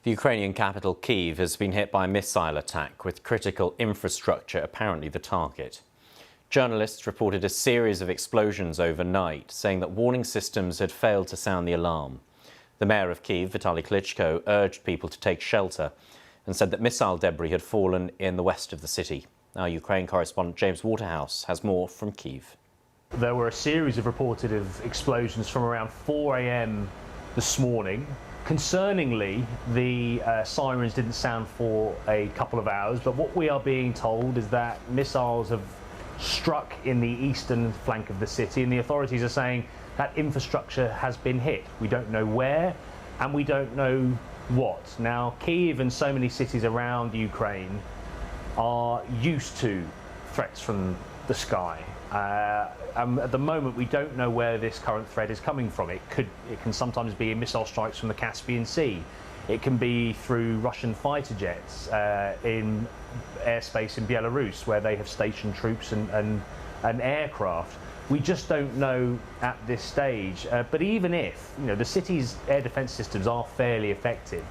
The Ukrainian capital, Kyiv, has been hit by a missile attack, with critical infrastructure apparently the target. Journalists reported a series of explosions overnight, saying that warning systems had failed to sound the alarm. The mayor of Kyiv, Vitaly Klitschko, urged people to take shelter and said that missile debris had fallen in the west of the city. Our Ukraine correspondent James Waterhouse has more from Kyiv. There were a series of reported explosions from around 4 a.m. this morning. Concerningly, the sirens didn't sound for a couple of hours, but what we are being told is that missiles have struck in the eastern flank of the city, and the authorities are saying that infrastructure has been hit. We don't know where, and we don't know what. Now, Kyiv and so many cities around Ukraine are used to threats from the sky. At the moment, we don't know where this current threat is coming from. It can sometimes be missile strikes from the Caspian Sea. It can be through Russian fighter jets in airspace in Belarus, where they have stationed troops and aircraft. We just don't know at this stage. But even if, the city's air defense systems are fairly effective,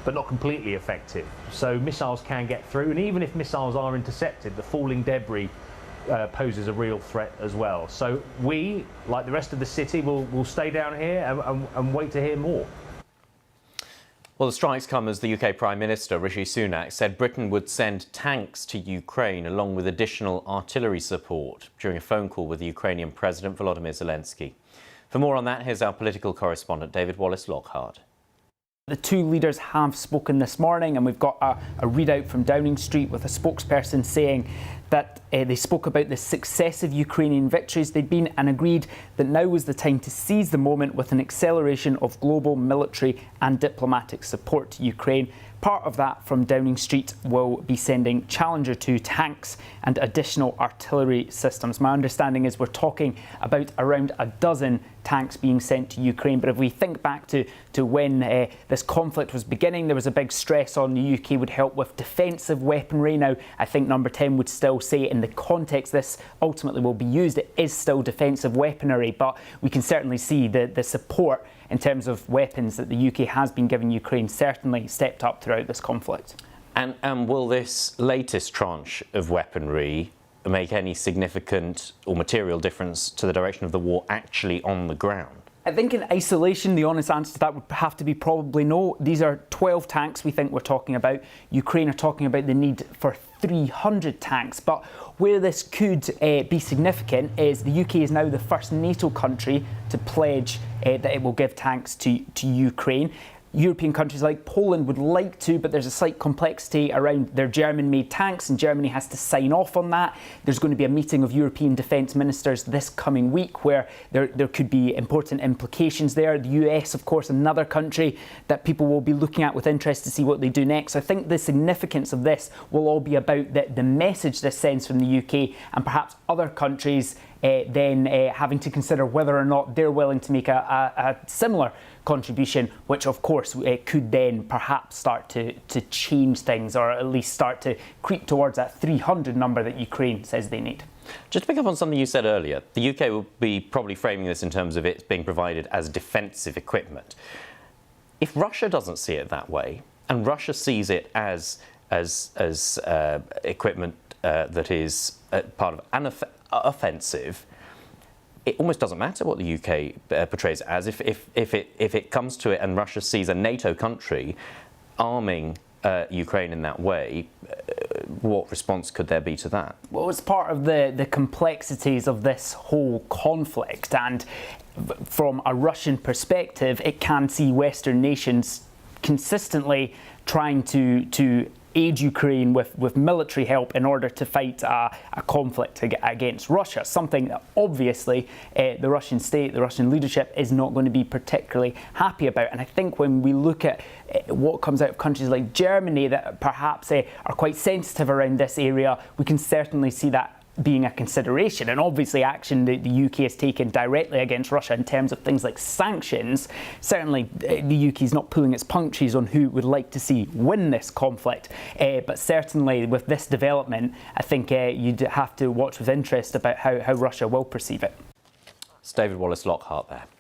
but not completely effective, so missiles can get through. And even if missiles are intercepted, the falling debris poses a real threat as well. So we, like the rest of the city, will stay down here and wait to hear more. Well, the strikes come as the UK Prime Minister, Rishi Sunak, said Britain would send tanks to Ukraine along with additional artillery support during a phone call with the Ukrainian President Volodymyr Zelensky. For more on that, here's our political correspondent, David Wallace-Lockhart. The two leaders have spoken this morning, and we've got a readout from Downing Street with a spokesperson saying that they spoke about the successive Ukrainian victories they'd been and agreed that now was the time to seize the moment with an acceleration of global military and diplomatic support to Ukraine. Part of that from Downing Street will be sending Challenger 2 tanks and additional artillery systems. My understanding is we're talking about around a dozen tanks being sent to Ukraine. But if we think back to when this conflict was beginning, there was a big stress on the UK would help with defensive weaponry. Now, I think Number 10 would still say in the context this ultimately will be used, it is still defensive weaponry. But we can certainly see the support in terms of weapons that the UK has been giving Ukraine certainly stepped up throughout this conflict. And will this latest tranche of weaponry make any significant or material difference to the direction of the war actually on the ground? I think in isolation, the honest answer to that would have to be probably no. These are 12 tanks we think we're talking about. Ukraine are talking about the need for 300 tanks. But where this could be significant is the UK is now the first NATO country to pledge that it will give tanks to Ukraine. European countries like Poland would like to, but there's a slight complexity around their German-made tanks, and Germany has to sign off on that. There's going to be a meeting of European defence ministers this coming week where there could be important implications there. The US, of course, another country that people will be looking at with interest to see what they do next. I think the significance of this will all be about the message this sends from the UK, and perhaps other countries then having to consider whether or not they're willing to make a similar contribution, which of course could then perhaps start to change things, or at least start to creep towards that 300 number that Ukraine says they need. Just to pick up on something you said earlier, the UK will be probably framing this in terms of it being provided as defensive equipment. If Russia doesn't see it that way, and Russia sees it as equipment that is part of an offensive, it almost doesn't matter what the UK portrays it as. If it comes to it and Russia sees a NATO country arming Ukraine in that way, what response could there be to that? Well, it's part of the complexities of this whole conflict, and from a Russian perspective, it can see Western nations consistently trying to aid Ukraine with military help in order to fight a conflict against Russia, something that obviously the Russian state, the Russian leadership is not going to be particularly happy about. And I think when we look at what comes out of countries like Germany that perhaps are quite sensitive around this area, we can certainly see that being a consideration. And obviously action the UK has taken directly against Russia in terms of things like sanctions. Certainly the UK is not pulling its punches on who would like to see win this conflict, but certainly with this development, I think you'd have to watch with interest about how Russia will perceive it. It's David Wallace-Lockhart there.